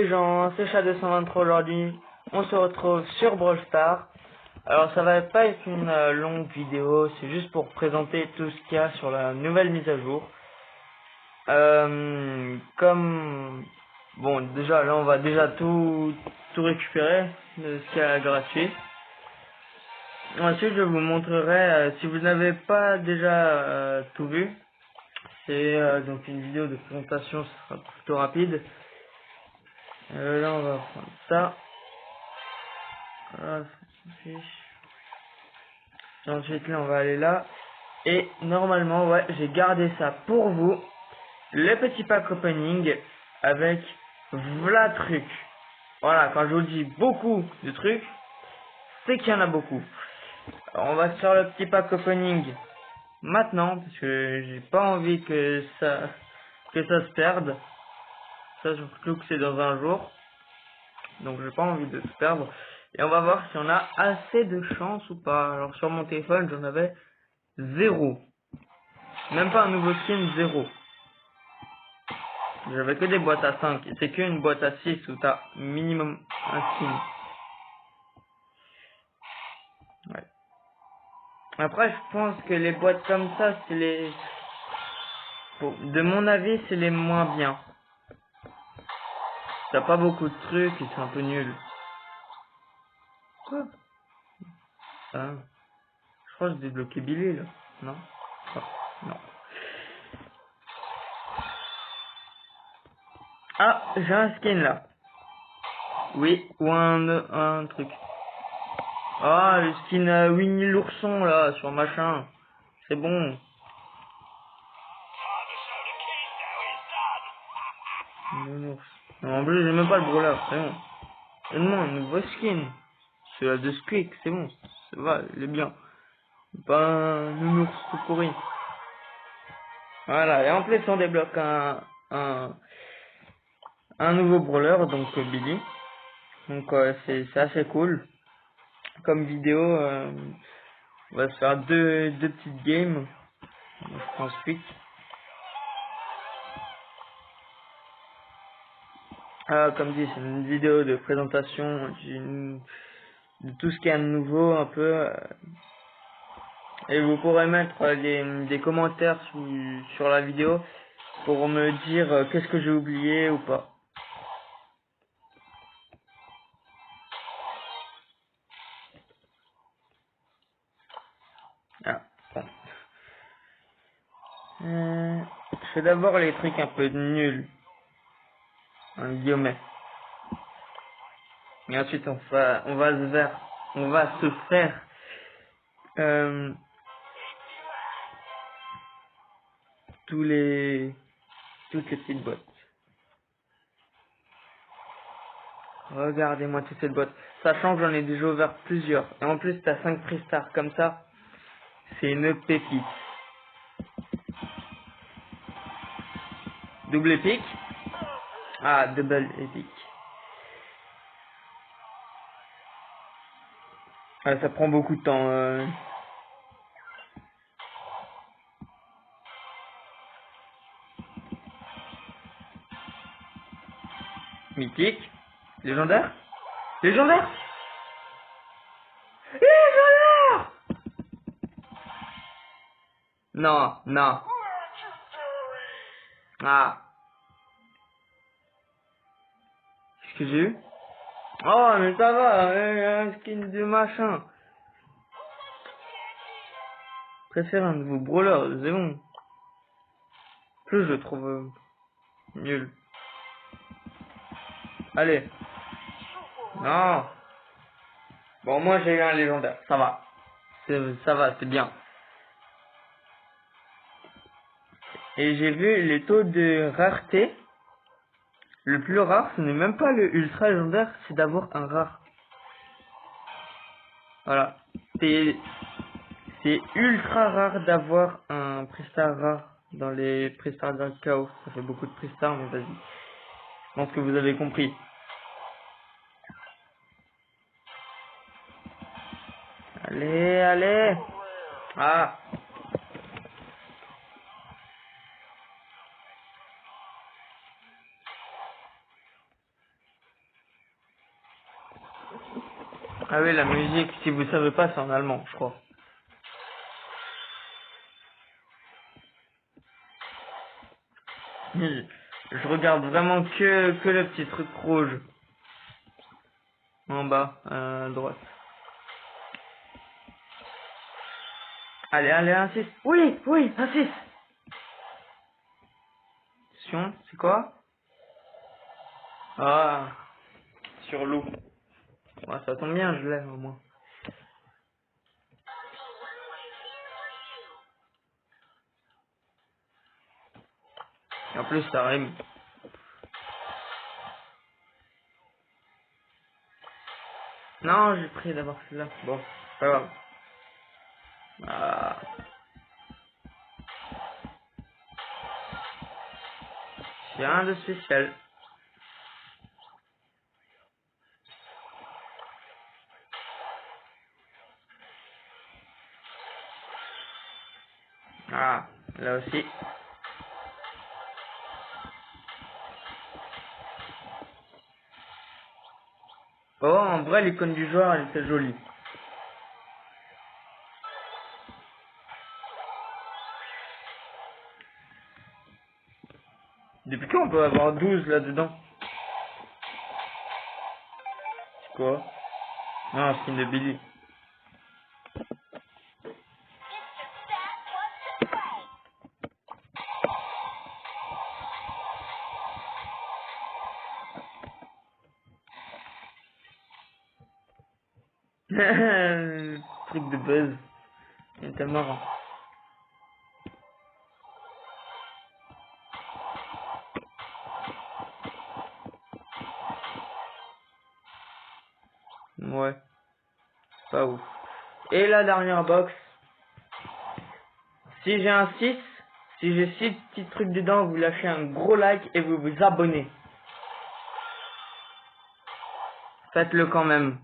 gens, c'est Chat223 aujourd'hui. On se retrouve sur Brawl Stars. Alors ça va pas être une longue vidéo, c'est juste pour présenter tout ce qu'il y a sur la nouvelle mise à jour. Comme bon, déjà là on va déjà tout récupérer de ce qu'il y a gratuit. Ensuite je vous montrerai, si vous n'avez pas déjà tout vu, c'est donc une vidéo de présentation, ce sera plutôt rapide. Là on va prendre ça. Voilà, ça s'affiche. Et ensuite là on va aller là. Et normalement ouais j'ai gardé ça pour vous. Le petit pack opening avec v'là truc. Voilà, quand je vous dis beaucoup de trucs, c'est qu'il y en a beaucoup. Alors, on va se faire le petit pack opening maintenant parce que j'ai pas envie que ça se perde. Ça surtout que c'est dans un jour. Donc j'ai pas envie de se perdre. Et on va voir si on a assez de chance ou pas. Alors sur mon téléphone j'en avais 0. Même pas un nouveau skin, 0. J'avais que des boîtes à 5. Et c'est qu'une boîte à 6 où t'as minimum un skin. Ouais. Après je pense que les boîtes comme ça c'est les... Bon, de mon avis c'est les moins bien. T'as pas beaucoup de trucs, ils sont un peu nuls. Quoi? Ah. Je crois que j'ai débloqué Billy là. Non? Ah, non. Ah, j'ai un skin là. Oui, ou un truc. Ah, le skin Winnie l'ourson là, sur machin. C'est bon. Nounours. Non, en plus, j'ai même pas le brawler, c'est bon. Donne-moi un nouveau skin. Celui-là de Squeak, c'est bon. Ça va, il est bien. Pas un nounours tout pourri. Voilà, et en plus, on débloque un nouveau brawler, donc Billy. Donc, c'est assez cool. Comme vidéo, on va se faire deux petites games. Je pense quick. Comme dit, c'est une vidéo de présentation de tout ce qu'il y a de nouveau un peu. Et vous pourrez mettre des commentaires sur la vidéo pour me dire qu'est-ce que j'ai oublié ou pas. Ah, bon. Je fais d'abord les trucs un peu nuls, en guillemets. Et ensuite on va se faire toutes les petites boîtes. Regardez-moi toute cette boîte. Sachant que j'en ai déjà ouvert plusieurs. Et en plus t'as 5 prix stars comme ça. C'est une pépite. Double épique. Ah, double épique. Ah, ça prend beaucoup de temps. Mythique. Légendaire. Légendaire. Légendaire. Non, non. Ah. Qu'est-ce que j'ai eu? Oh, mais ça va, un skin de machin. Je préfère un nouveau brawler, c'est bon. Plus je le trouve nul. Allez. Non. Bon, moi j'ai eu un légendaire, ça va. Ça va, c'est bien. Et j'ai vu les taux de rareté. Le plus rare, ce n'est même pas le ultra légendaire, c'est d'avoir un rare. Voilà. C'est ultra rare d'avoir un prestar rare dans les prestars d'un chaos. Ça fait beaucoup de prestars, mais vas-y. Je pense que vous avez compris. Allez, allez. Ah. Ah oui, la musique, si vous savez pas, c'est en allemand, je crois. Je regarde vraiment que le petit truc rouge. En bas, à droite. Allez, allez, un 6. Oui, oui, un 6. Attention, c'est quoi? Ah, sur loup. Ouais, ça tombe bien, je l'ai au moins. Et en plus, ça rime. Non, j'ai pris d'abord celui-là. Bon, pas grave. Ah, j'ai rien de spécial. Ah, là aussi. Oh, en vrai, l'icône du joueur, elle était jolie. Depuis quand on peut avoir 12 là-dedans? C'est quoi? Non, skin de Billy. Le truc de buzz. Il était marrant. Ouais, pas ouf. Et la dernière box. Si j'ai un 6, si j'ai 6 petits trucs dedans, vous lâchez un gros like et vous vous abonnez. Faites-le quand même.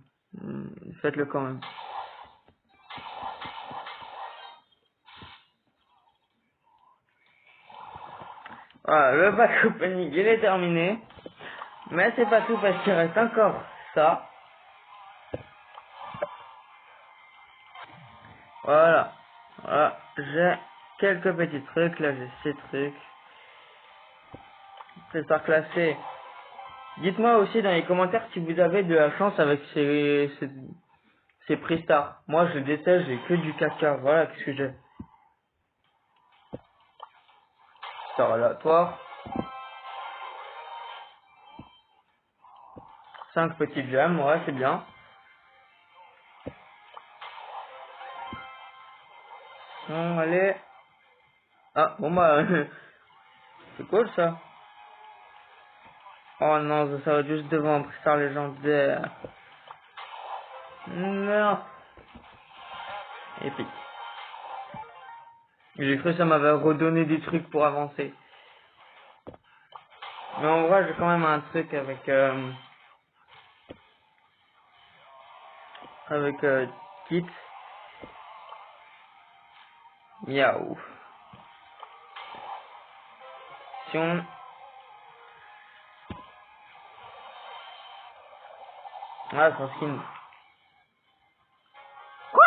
Faites-le quand même. Voilà, le pack opening, il est terminé. Mais c'est pas tout parce qu'il reste encore ça. Voilà. Voilà. J'ai quelques petits trucs. Là, j'ai ces trucs. Préhistoire classée. Dites-moi aussi dans les commentaires si vous avez de la chance avec ces Prestars. Moi, je déteste, j'ai que du caca. Voilà, qu'est-ce que j'ai. Star aléatoire. 5 petites gemmes, ouais, c'est bien. Bon, allez. Ah, bon bah, c'est cool ça. Oh non, ça va juste devant un Prestar légendaire. Non. Épique. J'ai cru que ça m'avait redonné des trucs pour avancer. Mais en vrai, j'ai quand même un truc avec Kit. Miaou. Si on... Ah, son skin. Quoi?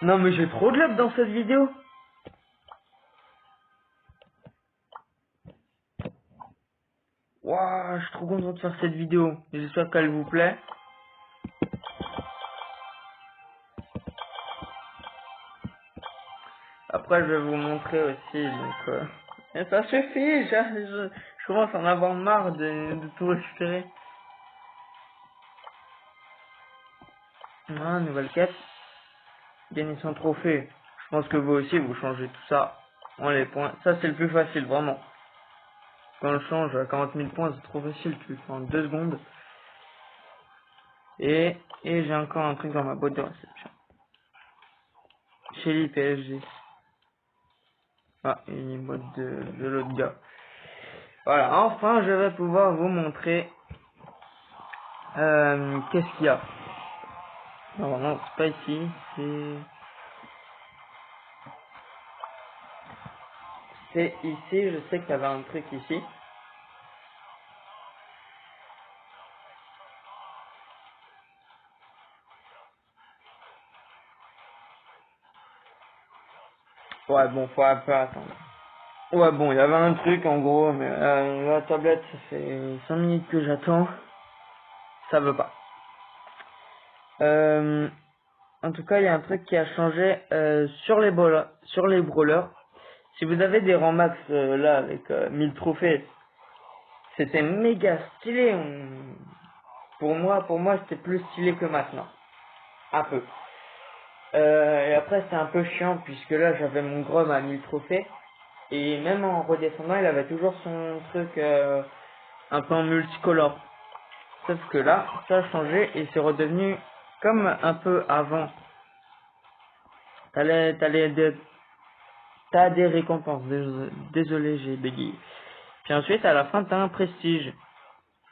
Non mais j'ai trop de luck dans cette vidéo. Waouh, je suis trop content de faire cette vidéo. J'espère qu'elle vous plaît. Après, je vais vous montrer aussi, donc... Et ça suffit, je commence à en avoir marre de tout récupérer. Ah, nouvelle quête. Gagner son trophée. Je pense que vous aussi, vous changez tout ça en les points. Ça, c'est le plus facile, vraiment. Quand on le change à 40 000 points, c'est trop facile. Tu le fais en 2 secondes. Et j'ai encore un truc dans ma boîte de réception. Chez l'IPSG. Ah, une boîte de l'autre gars. Voilà, enfin, je vais pouvoir vous montrer qu'est-ce qu'il y a. Non, non, c'est pas ici, c'est ici, je sais qu'il y avait un truc ici. Ouais, bon, faut un peu attendre. Ouais, bon, il y avait un truc en gros, mais la tablette, ça fait 5 minutes que j'attends. Ça veut pas. En tout cas, il y a un truc qui a changé sur les brawlers. Si vous avez des rangs max là avec 1000 trophées, c'était méga stylé. Pour moi, c'était plus stylé que maintenant. Un peu. Et après, c'était un peu chiant puisque là, j'avais mon Grom à 1000 trophées. Et même en redescendant, il avait toujours son truc un peu en multicolore. Sauf que là, ça a changé et c'est redevenu comme un peu avant. T'as des récompenses. Désolé, j'ai bégayé. Puis ensuite, à la fin, t'as un prestige.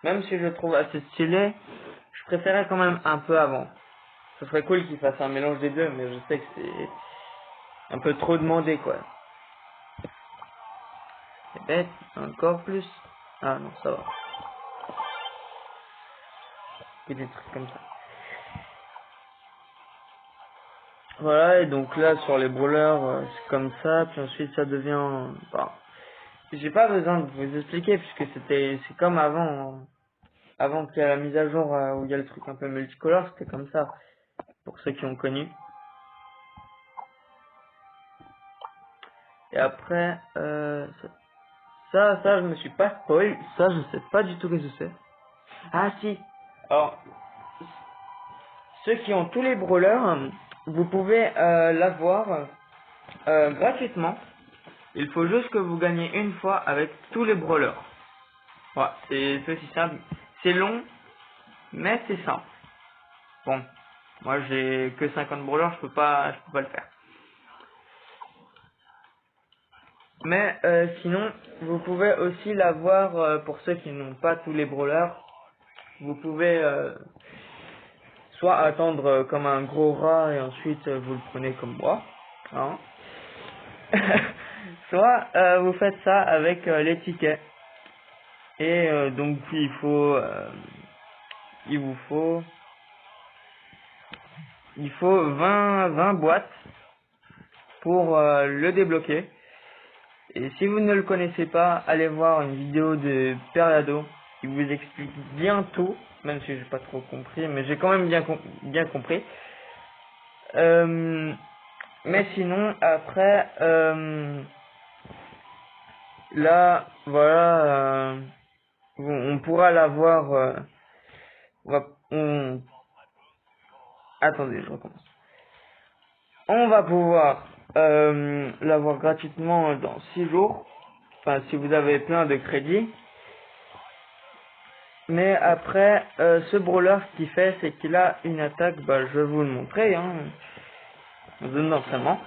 Même si je le trouve assez stylé, je préférais quand même un peu avant. Ce serait cool qu'il fasse un mélange des deux, mais je sais que c'est un peu trop demandé, quoi. C'est bête, encore plus. Ah non, ça va. Et des trucs comme ça. Voilà, et donc là, sur les brawlers, c'est comme ça, puis ensuite ça devient... Bon, j'ai pas besoin de vous expliquer, puisque c'est comme avant, avant qu'il y ait la mise à jour, où il y a le truc un peu multicolore, c'était comme ça, pour ceux qui ont connu. Et après, ça, je me suis pas spoil, ça, je sais pas du tout ce que c'est. Ah si, alors, ceux qui ont tous les brawlers, vous pouvez l'avoir gratuitement. Il faut juste que vous gagnez une fois avec tous les brawlers. Voilà, c'est aussi simple. C'est long, mais c'est simple. Bon, moi j'ai que 50 brawlers, je peux pas le faire. Mais sinon, vous pouvez aussi l'avoir pour ceux qui n'ont pas tous les brawlers. Vous pouvez soit attendre comme un gros rat et ensuite vous le prenez comme moi. Hein. Soit vous faites ça avec les tickets. Et donc il vous faut 20 boîtes pour le débloquer. Et si vous ne le connaissez pas, allez voir une vidéo de Periado. Il vous explique bien tout, même si j'ai pas trop compris, mais j'ai quand même bien compris. Mais sinon, après, là, voilà, on pourra l'avoir. Attendez, je recommence. On va pouvoir l'avoir gratuitement dans 6 jours. Enfin, si vous avez plein de crédits. Mais après, ce brawler, ce qu'il fait, c'est qu'il a une attaque, bah, je vais vous le montrer, hein. On donne l'entraînement.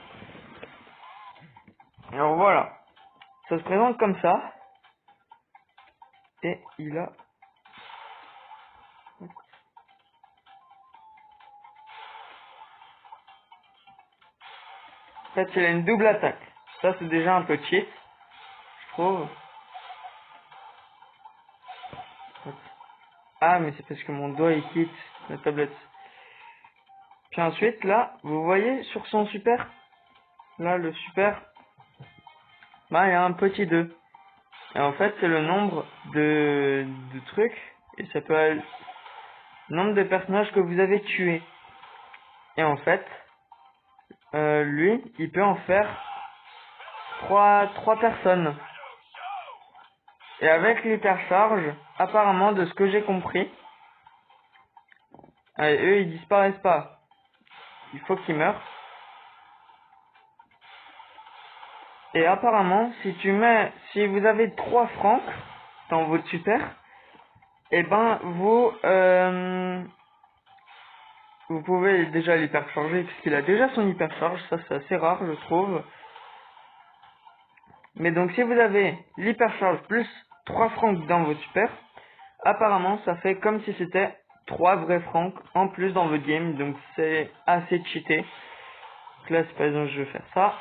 Alors voilà. Ça se présente comme ça. Et il a... En fait, il a une double attaque. Ça, c'est déjà un peu cheat, je trouve. Ah, mais c'est parce que mon doigt, il quitte la tablette. Puis ensuite, là, vous voyez sur son super, là, le super, bah, il y a un petit 2. Et en fait, c'est le nombre de trucs, et ça peut être le nombre de personnages que vous avez tués. Et en fait, lui, il peut en faire 3 personnes. Et avec l'hypercharge, apparemment, de ce que j'ai compris, eux, ils disparaissent pas. Il faut qu'ils meurent. Et apparemment, si vous avez 3 francs dans votre super, et ben, vous pouvez déjà l'hypercharger, puisqu'il a déjà son hypercharge. Ça, c'est assez rare, je trouve. Mais donc, si vous avez l'hypercharge plus 3 francs dans votre super, apparemment, ça fait comme si c'était 3 vrais francs en plus dans votre game. Donc, c'est assez cheaté. Donc là, par exemple, je vais faire ça.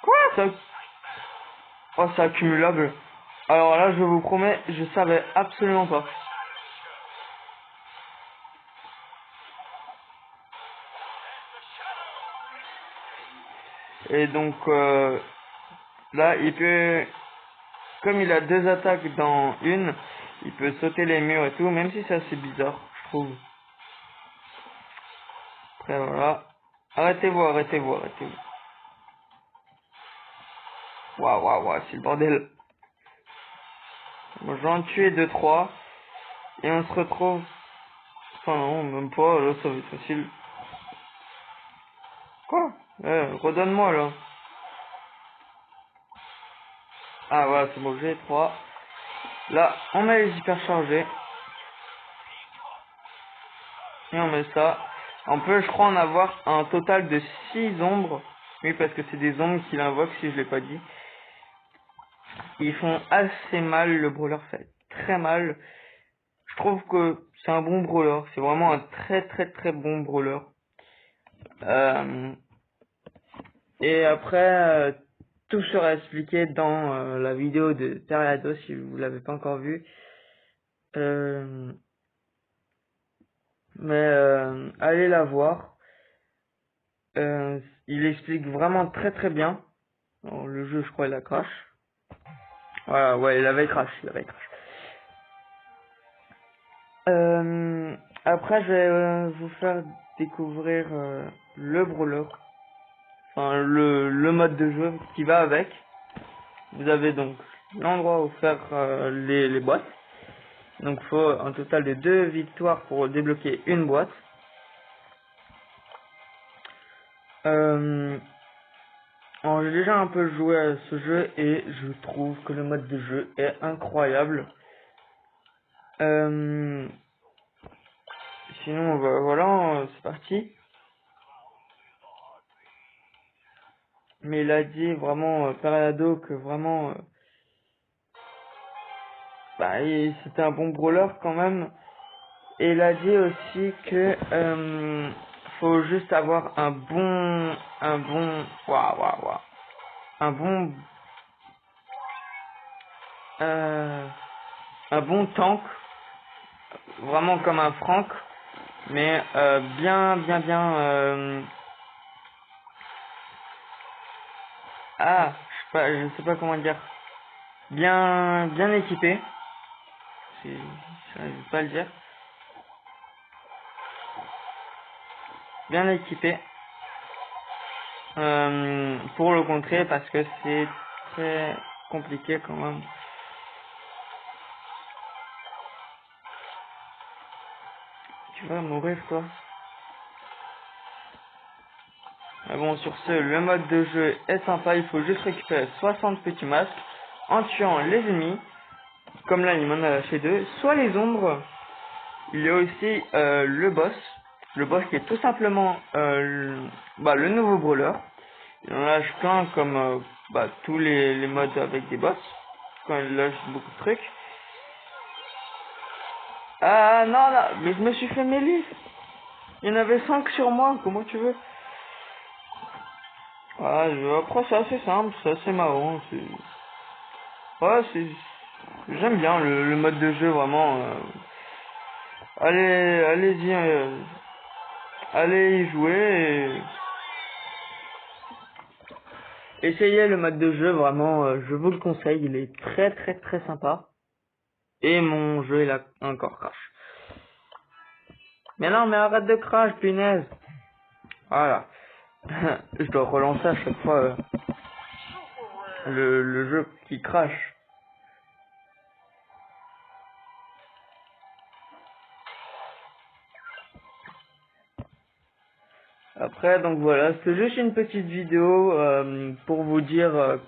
Quoi ça... Oh, c'est accumulable. Alors là, je vous promets, je savais absolument pas. Et donc là, il peut, comme il a 2 attaques dans une, il peut sauter les murs et tout, même si c'est assez bizarre, je trouve. Après voilà. Arrêtez-vous, arrêtez-vous, arrêtez-vous. Waouh, waouh, waouh, c'est le bordel. Bon, j'en tué 2-3. Et on se retrouve. Enfin non, même pas, là ça va être facile. Quoi? Redonne-moi là. Ah voilà, c'est bon, j'ai 3. Là, on met les hyperchargés. Et on met ça. On peut, je crois, en avoir un total de 6 ombres. Oui, parce que c'est des ombres qu'il invoque, si je l'ai pas dit. Ils font assez mal, le brawler fait très mal. Je trouve que c'est un bon brawler. C'est vraiment un très très très bon brawler. Et après, tout sera expliqué dans la vidéo de Teriado si vous l'avez pas encore vu. Allez la voir. Il explique vraiment très très bien. Alors, le jeu, je crois, il a crash. Voilà, ouais, il avait crash, il avait crash. Après, je vais vous faire découvrir le brawler. Enfin, le mode de jeu qui va avec. Vous avez donc l'endroit où faire les boîtes. Donc il faut un total de 2 victoires pour débloquer une boîte. Alors j'ai déjà un peu joué à ce jeu et je trouve que le mode de jeu est incroyable. Sinon bah, voilà, c'est parti. Mais il a dit vraiment Teriado que vraiment c'était un bon brawler quand même. Et il a dit aussi que faut juste avoir un bon un bon un bon tank, vraiment comme un Frank, mais bien je sais pas comment dire, bien équipé, je n'arrive pas à le dire, bien équipé pour le contrer parce que c'est très compliqué quand même. Tu vas mourir toi. Ah bon, sur ce, le mode de jeu est sympa, il faut juste récupérer 60 petits masques en tuant les ennemis, comme là il m'en a lâché 2, soit les ombres. Il y a aussi le boss qui est tout simplement le nouveau brawler. Il en lâche plein comme tous les modes avec des boss, quand il lâche beaucoup de trucs. Ah non, là, mais je me suis fait mêler. Il y en avait 5 sur moi, comment tu veux? Ah, après c'est assez simple, c'est assez marrant. Ouais, j'aime bien le mode de jeu vraiment. Allez-y, allez y jouer. Essayez le mode de jeu, vraiment, je vous le conseille, il est très très très sympa. Et mon jeu, il a encore crash. Mais non, mais arrête de crash, punaise. Voilà. Je dois relancer à chaque fois le jeu qui crash. Après, donc voilà, c'est juste une petite vidéo pour vous dire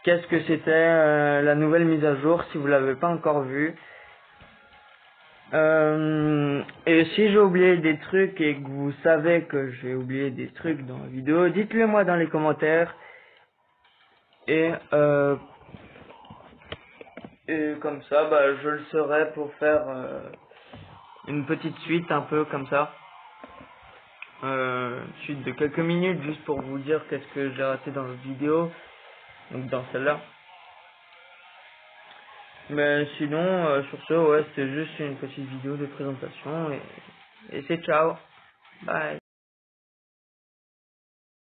qu'est-ce que c'était la nouvelle mise à jour si vous l'avez pas encore vue. Et si j'ai oublié des trucs et que vous savez que j'ai oublié des trucs dans la vidéo, dites-le moi dans les commentaires. Et comme ça, je le saurai pour faire une petite suite un peu comme ça. Suite de quelques minutes juste pour vous dire qu'est-ce que j'ai raté dans l'autre vidéo. Donc dans celle-là. Mais sinon, sur ce, ouais, c'était juste une petite vidéo de présentation et c'est ciao. Bye.